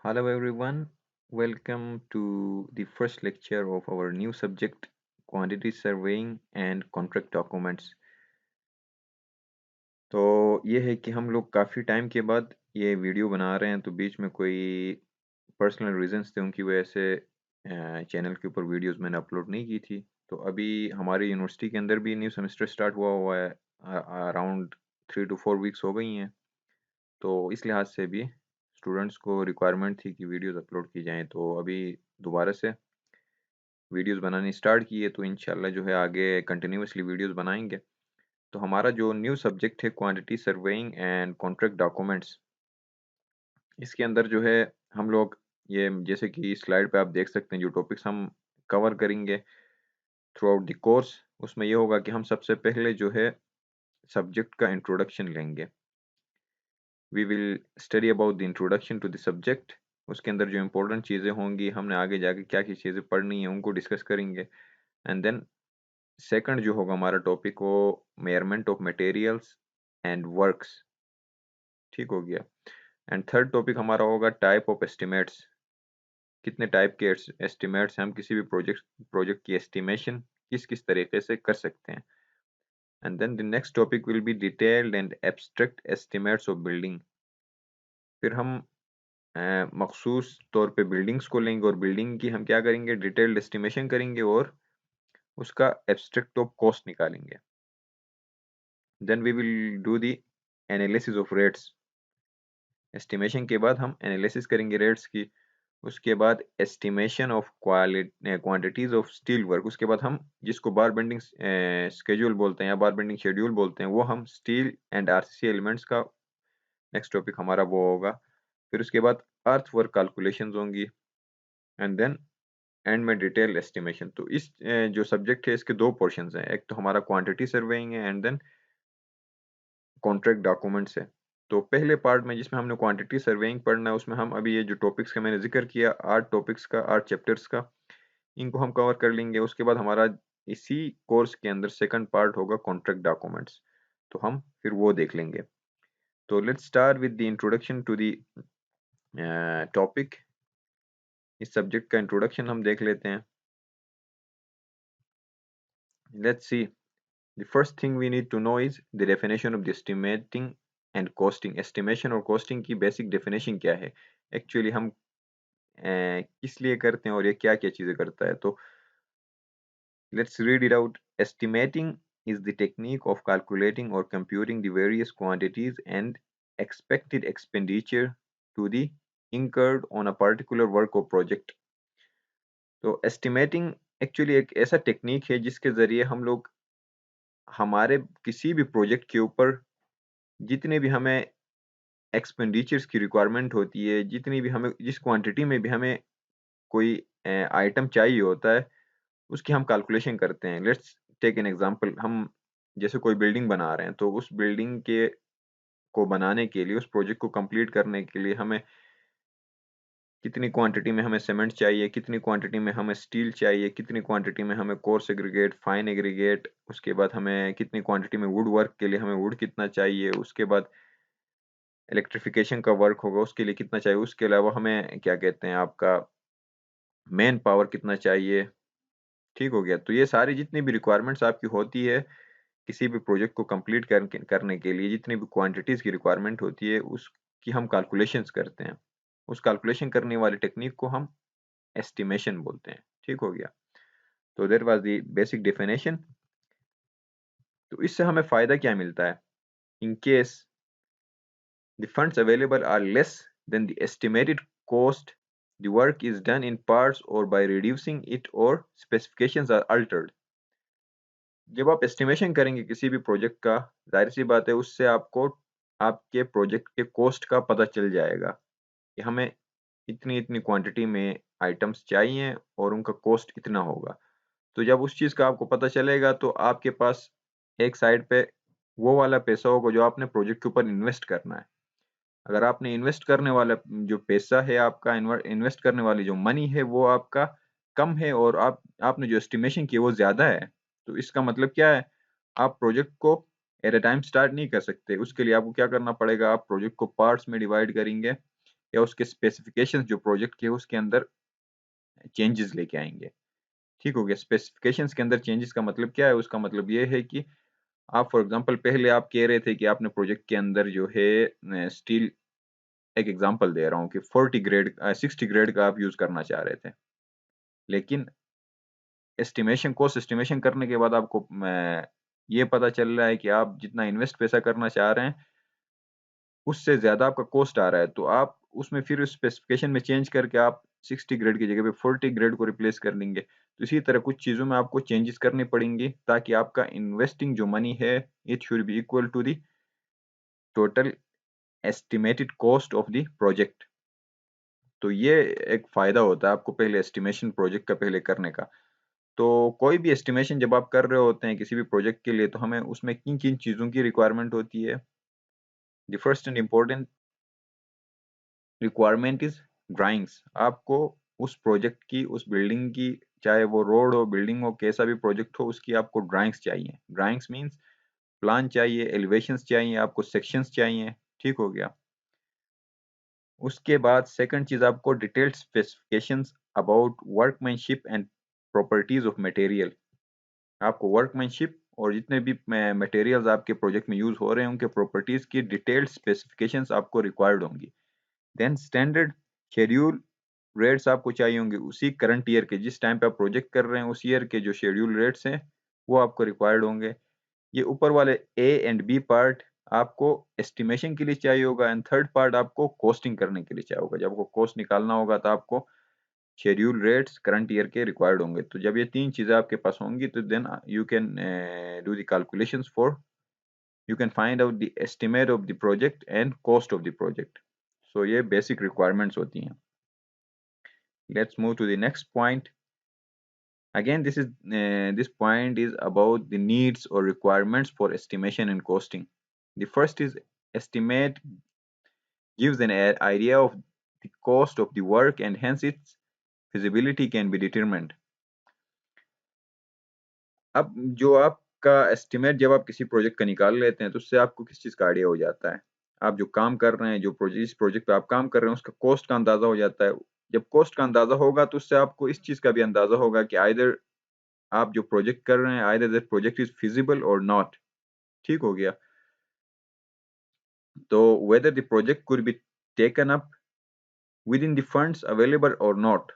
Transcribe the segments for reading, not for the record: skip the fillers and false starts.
Hello everyone, welcome to the first lecture of our new subject quantity surveying and contract documents। तो ये है कि हम लोग काफ़ी टाइम के बाद ये वीडियो बना रहे हैं, तो बीच में कोई पर्सनल रीजंस थे, उनकी वजह से चैनल के ऊपर वीडियोस मैंने अपलोड नहीं की थी। तो अभी हमारी यूनिवर्सिटी के अंदर भी न्यू सेमेस्टर स्टार्ट हुआ हुआ है, अराउंड 3 to 4 वीक्स हो गई हैं। तो इस लिहाज से भी स्टूडेंट्स को रिक्वायरमेंट थी कि वीडियोस अपलोड की जाएं, तो अभी दोबारा से वीडियोस बनानी स्टार्ट की है। तो इंशाल्लाह जो है आगे कंटिन्यूसली वीडियोस बनाएंगे। तो हमारा जो न्यू सब्जेक्ट है quantity surveying and contract documents, इसके अंदर जो है हम लोग ये जैसे कि स्लाइड पे आप देख सकते हैं जो टॉपिक्स हम कवर करेंगे थ्रू आउट द कोर्स, उसमें ये होगा कि हम सबसे पहले जो है सब्जेक्ट का इंट्रोडक्शन लेंगे। We will study about the introduction to the subject. उसके अंदर जो इंपॉर्टेंट चीज़ें होंगी, हमने आगे जाके क्या क्या चीज़ें पढ़नी है उनको डिस्कस करेंगे। एंड देन सेकंड जो होगा हमारा टॉपिक, वो measurement of materials and works. ठीक हो गया। एंड थर्ड टॉपिक हमारा होगा टाइप ऑफ एस्टिमेट्स। कितने टाइप के एस्टिमेट्स हम किसी भी प्रोजेक्ट की एस्टिमेशन किस किस तरीके से कर सकते हैं। And then the next topic will be detailed and abstract estimates of building. फिर हम मखसूस तौर पे बिल्डिंग्स को लेंगे और बिल्डिंग की हम क्या करेंगे, डिटेल्ड एस्टिमेशन करेंगे और उसका एब्स्ट्रैक्ट ऑफ कॉस्ट निकालेंगे। Then we will do the analysis of rates. Estimation के बाद हम एनालिसिस करेंगे रेट्स की। उसके बाद estimation of quantities of steel work. उसके बाद हम जिसको बार बेंडिंग स्केड्यूल बोलते हैं या बार बेंडिंग शेड्यूल बोलते हैं, वो हम स्टील एंड आरसीसी एलिमेंट्स का नेक्स्ट टॉपिक हमारा वो होगा। फिर उसके बाद अर्थ वर्क कैलकुलेशंस होंगी। एंड देन एंड में डिटेल एस्टिमेशन। तो इस जो सब्जेक्ट है इसके दो पोर्शंस हैं, एक तो हमारा क्वांटिटी सर्वेइंग है एंड देन कॉन्ट्रैक्ट डॉक्यूमेंट्स है। तो पहले पार्ट में जिसमें हमने क्वांटिटी सर्वेइंग पढ़ना है, उसमें हम अभी ये जो टॉपिक्स का मैंने जिक्र किया, 8 टॉपिक्स का, 8 चैप्टर्स का, इनको हम कवर कर लेंगे। उसके बाद हमारा इसी कोर्स के अंदर सेकंड पार्ट होगा कॉन्ट्रैक्ट डॉक्यूमेंट्स, तो हम फिर वो देख लेंगे। तो let's start with the introduction to the topic. इस सब्जेक्ट का इंट्रोडक्शन हम देख लेते हैं। Let's see, the first thing we need to know is the definition of the estimating and costing। estimation और costing की basic definition क्या है, actually हम किस लिए करते हैं और ये क्या क्या चीज़ें करता है। तो let's read it out। estimating is the technique of calculating or computing the various quantities and expected expenditure to the incurred on a particular work or project। तो estimating एक्चुअली एक ऐसा टेक्निक है जिसके ज़रिए हम लोग हमारे किसी भी प्रोजेक्ट के ऊपर जितने भी हमें एक्सपेंडिचर्स की रिक्वायरमेंट होती है, जितनी भी हमें जिस क्वांटिटी में भी हमें कोई आइटम चाहिए होता है, उसकी हम कैलकुलेशन करते हैं। Let's take an example. हम जैसे कोई बिल्डिंग बना रहे हैं, तो उस बिल्डिंग के को बनाने के लिए, उस प्रोजेक्ट को कंप्लीट करने के लिए हमें कितनी क्वांटिटी में हमें सीमेंट चाहिए, कितनी क्वांटिटी में हमें स्टील चाहिए, कितनी क्वांटिटी में हमें कोर्स एग्रीगेट, फाइन एग्रीगेट, उसके बाद हमें कितनी क्वांटिटी में वुड वर्क के लिए हमें वुड कितना चाहिए, उसके बाद इलेक्ट्रिफिकेशन का वर्क होगा उसके लिए कितना चाहिए, उसके अलावा हमें क्या कहते हैं आपका मैन पावर कितना चाहिए। ठीक हो गया। तो ये सारी जितनी भी रिक्वायरमेंट्स आपकी होती है किसी भी प्रोजेक्ट को कंप्लीट करने के लिए, जितनी भी क्वांटिटीज की रिक्वायरमेंट होती है उसकी हम कैलकुलेशंस करते हैं। उस कैलकुलेशन करने वाली टेक्निक को हम एस्टिमेशन बोलते हैं। ठीक हो गया। तो there was the basic definition. तो इससे हमें फायदा क्या मिलता है, in case the funds available are less than the estimated cost, the work is done in parts or by reducing it or specifications are altered। जब आप एस्टिमेशन करेंगे किसी भी प्रोजेक्ट का, जाहिर सी बात है उससे आपको आपके प्रोजेक्ट के कॉस्ट का पता चल जाएगा कि हमें इतनी इतनी क्वांटिटी में आइटम्स चाहिए और उनका कॉस्ट इतना होगा। तो जब उस चीज़ का आपको पता चलेगा, तो आपके पास एक साइड पे वो वाला पैसा होगा जो आपने प्रोजेक्ट के ऊपर इन्वेस्ट करना है। अगर आपने इन्वेस्ट करने वाला जो पैसा है आपका, इन्वेस्ट करने वाली जो मनी है वो आपका कम है और आपने जो एस्टिमेशन की वो ज़्यादा है, तो इसका मतलब क्या है, आप प्रोजेक्ट को एट अ टाइम स्टार्ट नहीं कर सकते। उसके लिए आपको क्या करना पड़ेगा, आप प्रोजेक्ट को पार्ट्स में डिवाइड करेंगे। या उसके स्पेसिफिकेशंस जो प्रोजेक्ट के उसके अंदर चेंजेस लेके आएंगे। ठीक हो गया। स्पेसिफिकेशंस के अंदर चेंजेस का मतलब क्या है? उसका मतलब ये है कि आप फॉर एग्जांपल पहले आप कह रहे थे कि आपने प्रोजेक्ट के अंदर जो है स्टील, एक एग्जांपल दे रहा हूँ कि 40 ग्रेड 60 ग्रेड का आप यूज करना चाह रहे थे, लेकिन एस्टिमेशन कॉस्ट एस्टिमेशन करने के बाद आपको ये पता चल रहा है कि आप जितना इन्वेस्ट पैसा करना चाह रहे हैं उससे ज्यादा आपका कॉस्ट आ रहा है, तो आप उसमें फिर स्पेसिफिकेशन में चेंज करके आप 60 ग्रेड की जगह पे 40 ग्रेड को रिप्लेस कर देंगे। तो इसी तरह कुछ चीजों में आपको चेंजेस करनी पड़ेंगी ताकि आपका इन्वेस्टिंग जो मनी है it should be equal to the total estimated cost of the project. तो ये एक फायदा होता है आपको पहले एस्टिमेशन प्रोजेक्ट का पहले करने का। तो कोई भी एस्टिमेशन जब आप कर रहे होते हैं किसी भी प्रोजेक्ट के लिए, तो हमें उसमें किन किन चीजों की रिक्वायरमेंट होती है? The first and important requirement is drawings. आपको उस प्रोजेक्ट की, उस बिल्डिंग की, चाहे वो रोड हो, बिल्डिंग हो, कैसा भी प्रोजेक्ट हो, उसकी आपको ड्राइंग्स चाहिए। ड्राइंग्स मींस प्लान चाहिए, एलिवेशंस चाहिए, आपको सेक्शंस चाहिए। ठीक हो गया। उसके बाद सेकंड चीज आपको detailed specifications about workmanship and properties of material. आपको वर्कमैनशिप और जितने भी मटेरियल्स आपके प्रोजेक्ट में यूज हो रहे हैं उनके प्रॉपर्टीज की डिटेल्ड स्पेसिफिकेशंस आपको रिक्वायर्ड होंगी। देन स्टैंडर्ड शेड्यूल रेट्स आपको चाहिए होंगे उसी करंट ईयर के, जिस टाइम पे आप प्रोजेक्ट कर रहे हैं उस ईयर के जो शेड्यूल रेट्स हैं वो आपको रिक्वायर्ड होंगे। ये ऊपर वाले ए एंड बी पार्ट आपको एस्टिमेशन के लिए चाहिए होगा, एंड थर्ड पार्ट आपको कॉस्टिंग करने के लिए चाहिए होगा। जब आपको कॉस्ट निकालना होगा तो आपको शेड्यूल रेट्स करंट ईयर के रिक्वायर्ड होंगे। तो जब ये तीन चीजें आपके पास होंगी तो then you can do the calculations for, you can find out the estimate of the project and cost of the project. So ये basic requirements होती हैं। Let's move to the next point. Again, this point is about the needs or requirements for estimation and costing. The first is estimate gives an idea of the cost of the work and hence its feasibility can be determined. अब जो आपका estimate जब आप किसी project का निकाल लेते हैं तो उससे आपको किस चीज़ का आइडिया हो जाता है? आप जो काम कर रहे हैं, जो प्रोजेक्ट, इस प्रोजेक्ट पे आप काम कर रहे हैं उसका कॉस्ट का अंदाजा हो जाता है। जब कॉस्ट का अंदाजा होगा तो उससे आपको इस चीज़ का भी अंदाजा होगा कि आइदर आप जो प्रोजेक्ट कर रहे हैं either that project is feasible और नॉट। ठीक हो गया। तो whether the project could be taken up with in the funds available और not.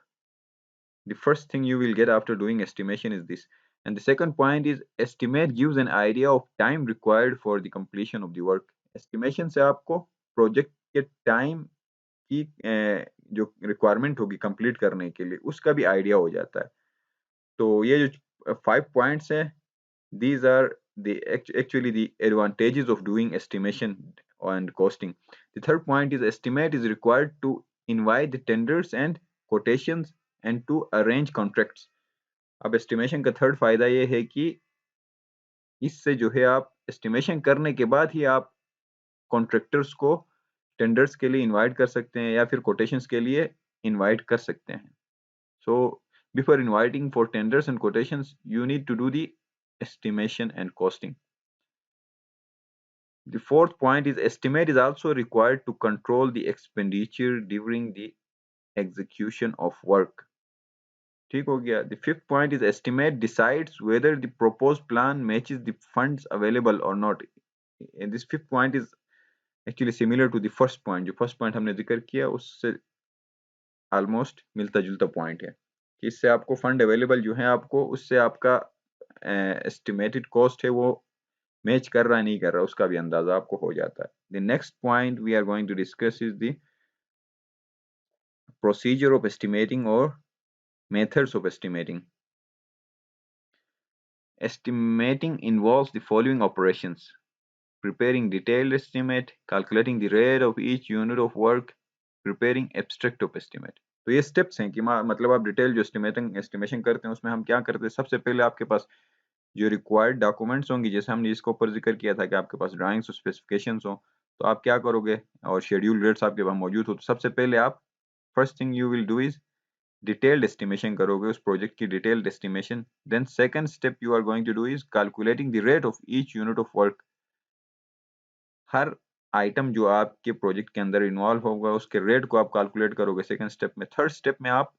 The first thing you will get after doing estimation is this. And the second point is estimate gives an idea of time required for the completion of the work. Estimation से आपको project के time की जो requirement होगी complete करने के लिए उसका भी आइडिया हो जाता है। तो ये जो 5 पॉइंट्स हैं, these are the actually the advantages of doing estimation and costing. The third point is estimate is required to invite the tenders and quotations and to arrange contracts. अब एस्टिमेशन का third फायदा ये है कि इससे जो है आप एस्टिमेशन करने के बाद ही आप कॉन्ट्रैक्टर्स को टेंडर्स के लिए इनवाइट कर सकते हैं या फिर कोटेशंस के लिए इनवाइट कर सकते हैं। So before inviting for tenders and quotations you need to do the estimation and costing. The fourth point is estimate is also required to control the expenditure during the execution of work. ठीक हो गया। The fifth point is estimate decides whether the proposed plan matches the funds available or not. And this fifth point is actually similar to the first point. जो first point हमने जिक्र किया उससे almost मिलता जुलता point है कि इससे आपको फंड अवेलेबल जो है आपको उससे आपका एस्टिमेटेड कॉस्ट है वो मैच कर रहा है नहीं कर रहा उसका भी अंदाजा आपको हो जाता है। The next point we are going to discuss is the procedure of estimating or methods of estimating. Estimating involves the following operations: preparing detailed estimate, calculating the rate of each unit of work, preparing abstract of estimate. तो ये steps हैं कि मतलब आप detail जो estimation करते हैं उसमें हम क्या करते हैं। सबसे पहले आपके पास जो रिक्वायर्ड डॉक्यूमेंट्स होंगी, जैसे हमने इसके ऊपर जिक्र किया था कि आपके पास ड्राइंग्स और स्पेसिफिकेशंस हो, तो आप क्या करोगे और शेड्यूल रेट्स आपके पास मौजूद हो, तो सबसे पहले आप first thing you will do is detailed estimation करोगे उस प्रोजेक्ट की detailed estimation. Then second step you are going to do is calculating the rate of each unit of work. हर आइटम जो आपके प्रोजेक्ट के अंदर इन्वॉल्व होगा उसके रेट को आप कैलकुलेट करोगे सेकंड स्टेप में। थर्ड स्टेप में आप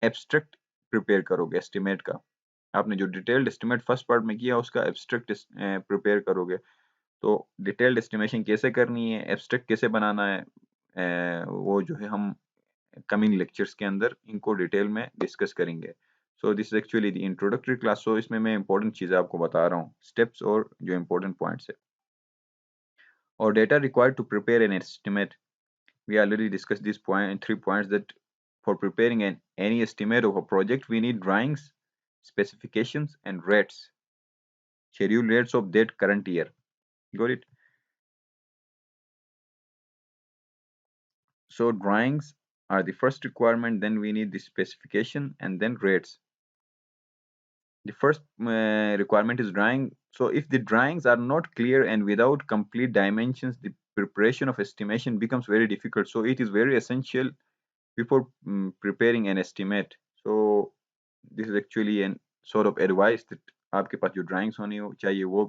एब्स्ट्रैक्ट प्रिपेयर करोगे एस्टिमेट का। आपने जो डिटेल्ड एस्टिमेट फर्स्ट पार्ट में किया उसका एब्स्ट्रैक्ट प्रिपेयर करोगे। तो डिटेल्ड एस्टिमेशन कैसे करनी है, एब्स्ट्रैक्ट कैसे बनाना है, वो जो है हम कमिंग लेक्चर्स के अंदर इनको डिटेल में डिस्कस करेंगे। So this is actually the introductory class. So इसमें मैं इंपॉर्टेंट चीज़ें आपको बता रहा हूँ, स्टेप्स और जो इंपॉर्टेंट पॉइंट्स है। और data required to prepare an estimate, we already discussed these 3 points that for preparing any estimate of a project we need drawings, specifications and rates, schedule rates of that current year. Got it? So drawings are the first requirement, then we need the specification and then rates. The first requirement is drawing. So if the drawings are not clear and without complete dimensions, the preparation of estimation becomes very difficult. So it is very essential before preparing an estimate. So this is actually an sort of advice that आपके पास जो drawings होनी हो चाहिए वो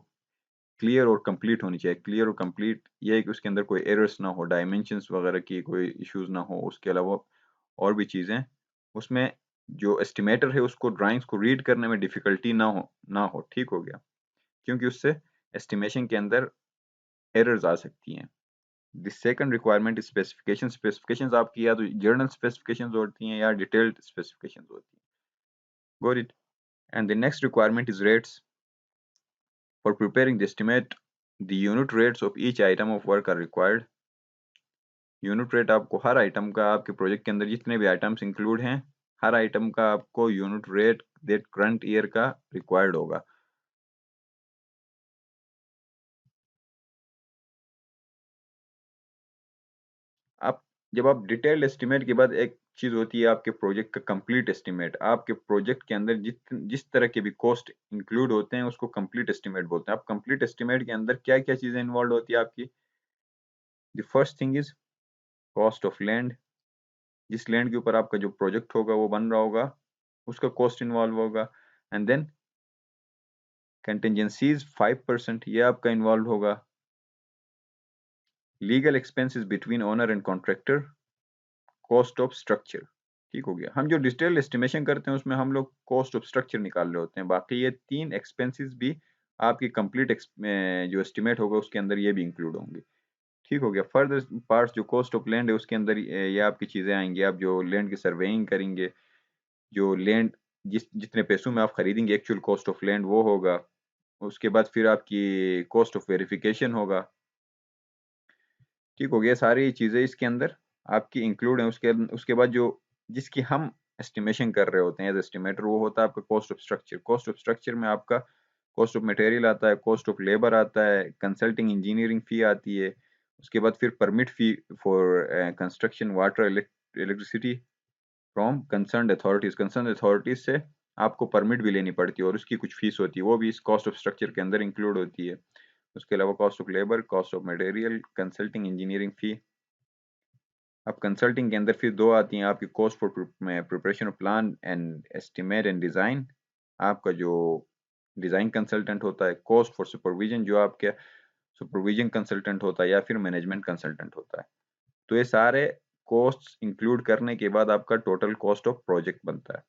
clear और complete होनी चाहिए। Clear और कंप्लीट ये है कि उसके अंदर कोई एरर्स ना हो, डायमेंशंस वगैरह की कोई इश्यूज ना हो। उसके अलावा और भी चीज़ें उसमें जो एस्टिमेटर है उसको ड्राइंग्स को रीड करने में डिफिकल्टी ना हो। ठीक हो गया, क्योंकि उससे एस्टिमेशन के अंदर एरर्स आ सकती हैं। The second requirement is specification. Specifications आपकी या तो जर्नल स्पेसिफिकेशंस होती हैं या डिटेल्ड स्पेसिफिकेशंस होती हैं। Got it? And the next requirement is rates. For preparing the estimate the unit rates of each item of work are required. Unit rate आपको हर आइटम का, आपके प्रोजेक्ट के अंदर जितने भी आइटम्स इंक्लूड हैं, हर आइटम का आपको unit rate that current year का रिक्वायर्ड होगा। आप जब आप डिटेल्ड एस्टिमेट के बाद एक चीज होती है आपके प्रोजेक्ट का कंप्लीट एस्टिमेट। आपके प्रोजेक्ट के अंदर जिस तरह के भी कॉस्ट इंक्लूड होते हैं उसको कंप्लीट एस्टिमेट बोलते हैं। आप कंप्लीट एस्टिमेट के अंदर क्या क्या चीजें इन्वॉल्व होती है आपकी? The first thing is cost of land. जिस लैंड के ऊपर आपका जो प्रोजेक्ट होगा वो बन रहा होगा उसका कॉस्ट इन्वॉल्व होगा। एंड देन कंटिजेंसीज 5% ये आपका इन्वॉल्व होगा। Legal expenses between owner and contractor, cost of structure. ठीक हो गया। हम जो डिटेल एस्टिमेशन करते हैं उसमें हम लोग कॉस्ट ऑफ स्ट्रक्चर निकाल रहे होते हैं। बाकी ये 3 एक्सपेंसेस भी आपकी कंप्लीट जो एस्टिमेट होगा उसके अंदर ये भी इंक्लूड होंगे। ठीक हो गया। फर्दर पार्ट्स जो कॉस्ट ऑफ लैंड है उसके अंदर ये आपकी चीज़ें आएंगी। आप जो लैंड की सर्वेइंग करेंगे, जो लैंड जितने पैसों में आप खरीदेंगे एक्चुअल कॉस्ट ऑफ लैंड वो होगा। उसके बाद फिर आपकी कॉस्ट ऑफ वेरिफिकेशन होगा। ठीक हो गया। सारी चीज़ें इसके अंदर आपकी इंक्लूड हैं। उसके बाद जो जिसकी हम एस्टिमेशन कर रहे होते हैं एज एस्टिमेटर वो होता है आपका cost of structure. Cost of structure में आपका कॉस्ट ऑफ मटेरियल आता है, कॉस्ट ऑफ लेबर आता है, कंसल्टिंग इंजीनियरिंग फी आती है। उसके बाद फिर permit fee for construction, water, electricity from concerned authorities. Concern authorities से आपको परमिट भी लेनी पड़ती है और उसकी कुछ फीस होती है, वो भी इस कॉस्ट ऑफ स्ट्रक्चर के अंदर इंक्लूड होती है। उसके अलावा cost of labour, cost of material, consulting engineering fee. अब कंसल्टिंग के अंदर फिर 2 आती हैं आपकी cost for preparation of plan and estimate and design. आपका जो डिज़ाइन कंसल्टेंट होता है, कॉस्ट फॉर सुपरविजन जो आपके सुपरविजन कंसल्टेंट होता है या फिर मैनेजमेंट कंसल्टेंट होता है। तो ये सारे कॉस्ट्स इंक्लूड करने के बाद आपका टोटल कॉस्ट ऑफ प्रोजेक्ट बनता है।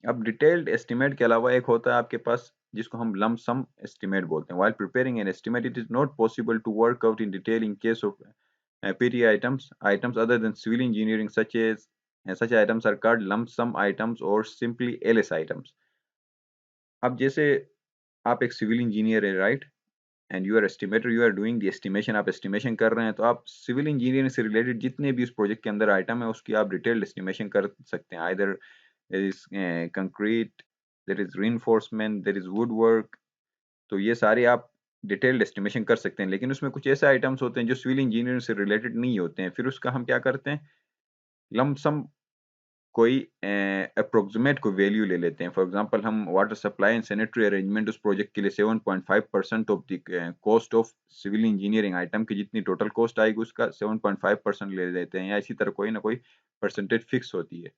अब डिटेल्ड एस्टिमेट के अलावा एक होता है आपके पास जिसको हम लंप सम एस्टिमेट बोलते हैं। While preparing an estimate it is not possible to work out in detail in case of PT items other than civil engineering such items are called lump sum items or simply LS items. अब जैसे आप एक civil engineer है, right, and you are estimator, you are doing the estimation, आप estimation कर रहे हैं, तो आप सिविल इंजीनियरिंग से रिलेटेड जितने भी उस प्रोजेक्ट के अंदर आइटम है उसकी आप डिटेल्ड एस्टिमेशन कर सकते हैं। Either there is concrete, there is reinforcement, there is woodwork। तो ये सारे आप डिटेल्ड एस्टिमेशन कर सकते हैं। लेकिन उसमें कुछ ऐसे आइटम्स होते हैं जो सिविल इंजीनियरिंग से रिलेटेड नहीं होते हैं, फिर उसका हम क्या करते हैं, लमसम कोई अप्रोक्सीमेट कोई वैल्यू ले लेते हैं। फॉर एग्जांपल हम water supply and sanitary arrangement उस प्रोजेक्ट के लिए 7.5% of the cost of civil engineering item की जितनी टोटल कॉस्ट आएगी उसका 7.5% ले लेते हैं, या इसी तरह कोई ना कोई परसेंटेज फिक्स होती है।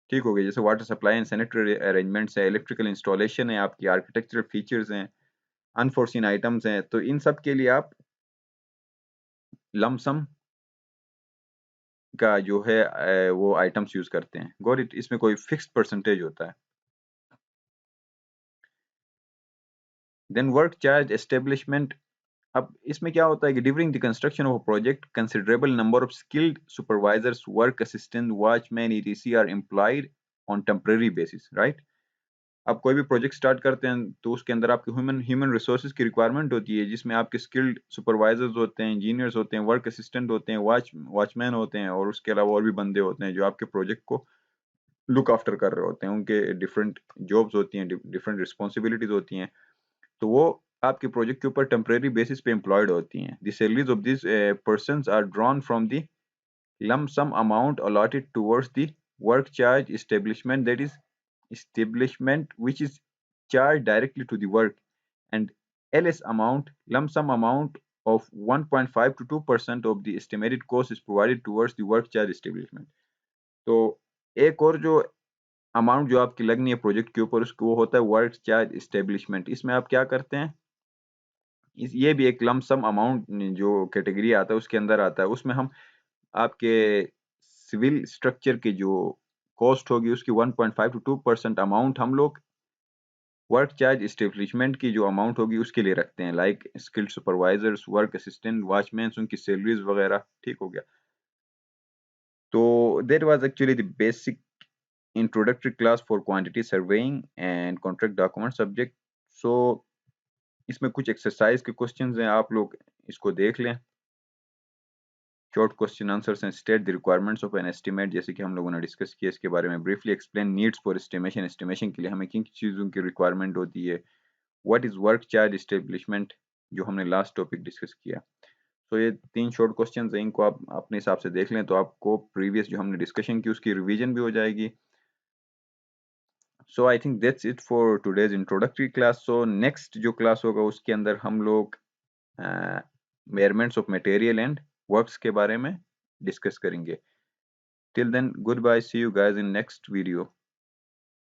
ठीक हो गया। जैसे water supply and sanitary arrangements है, इलेक्ट्रिकल इंस्टॉलेशन है, आपकी आर्किटेक्चरल फीचर्स हैं, अनफोर्सीन आइटम्स हैं, तो इन सब के लिए आप लमसम का जो है वो आइटम्स यूज करते हैं। Got it? इसमें कोई फिक्स्ड परसेंटेज होता है। Then work charge establishment. अब इसमें क्या होता है कि during the construction of a project considerable number of skilled supervisors, work assistant, watchman etc are employed on temporary basis, right? आप कोई भी प्रोजेक्ट स्टार्ट करते हैं तो उसके अंदर आपके ह्यूमन ह्यूमन रिसोर्सेज की रिक्वायरमेंट होती है, जिसमें आपके स्किल्ड सुपरवाइजर्स होते हैं, इंजीनियर्स होते हैं, वर्क असिस्टेंट होते हैं, वॉचमैन होते हैं, और उसके अलावा और भी बंदे होते हैं जो आपके प्रोजेक्ट को लुक आफ्टर कर रहे होते हैं। उनके डिफरेंट जॉब्स होती हैं, डिफरेंट रिस्पॉन्सिबिलिटीज होती हैं, तो वो आपके प्रोजेक्ट के ऊपर टेम्परेरी बेसिस पे एम्प्लॉयड होती हैं। The salaries of this persons are drawn from the lump sum amount allotted towards the work charge establishment, that is establishment which is charged directly to the work, and ls amount, lump sum amount of 1.5 to 2% of the estimated cost is provided towards the work charge establishment। तो एक और जो amount जो आपकी लगनी है project के ऊपर, उसको वो होता है वर्क चार्ज इस्टेब्लिशमेंट। इसमें आप क्या करते हैं, ये भी एक लम सम अमाउंट जो कैटेगरी आता है उसके अंदर आता है। उसमें हम आपके सिविल स्ट्रक्चर की जो कॉस्ट होगी उसकी 1.5 टू 2% अमाउंट हम लोग वर्क चार्ज इस्टेब्लिशमेंट की जो अमाउंट होगी उसके लिए रखते हैं, like skilled supervisors, work assistant, watchman, उनकी सैलरीज वगैरह। ठीक हो गया? तो that was actually the basic introductory class for quantity surveying and contract document subject. So इसमें कुछ एक्सरसाइज के क्वेश्चंस हैं, आप लोग इसको देख लें। शॉर्ट क्वेश्चन आंसर्स हैं। State the requirements of an estimate, जैसे कि हम लोगों ने डिस्कस किया इसके बारे में। Briefly explain needs for estimation, estimation के लिए हमें किन चीज़ों की रिक्वायरमेंट होती है। What is work charge establishment, जो हमने लास्ट टॉपिक डिस्कस किया। तो ये 3 शॉर्ट क्वेश्चन हैं, इनको आप अपने हिसाब से देख लें तो आपको प्रीवियस जो हमने डिस्कशन की उसकी रिवीजन भी हो जाएगी। So I think that's it for today's introductory class. So next जो क्लास होगा उसके अंदर हम लोग measurements of material and works के बारे में डिस्कस करेंगे। Till then, goodbye. See you guys in next video.